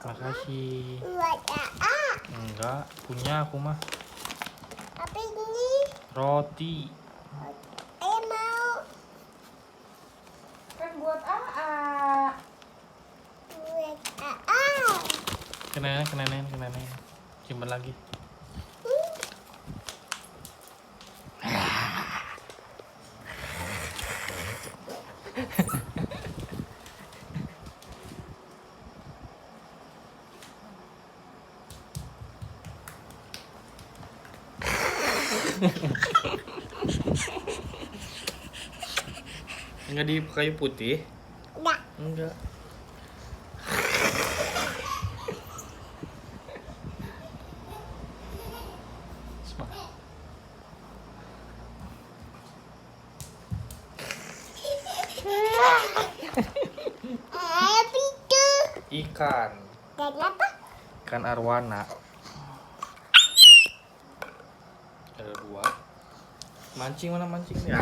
Makasih. Buat Enggak, punya aku mah. apa ini? Roti. Mau. Kan buat AA. Buat Kena. Simpan lagi. Enggak di kayu putih? Enggak. Enggak. Apa itu? Ikan. Dan apa? Ikan arwana. Ada 2. Mancing mana mancing? Ya.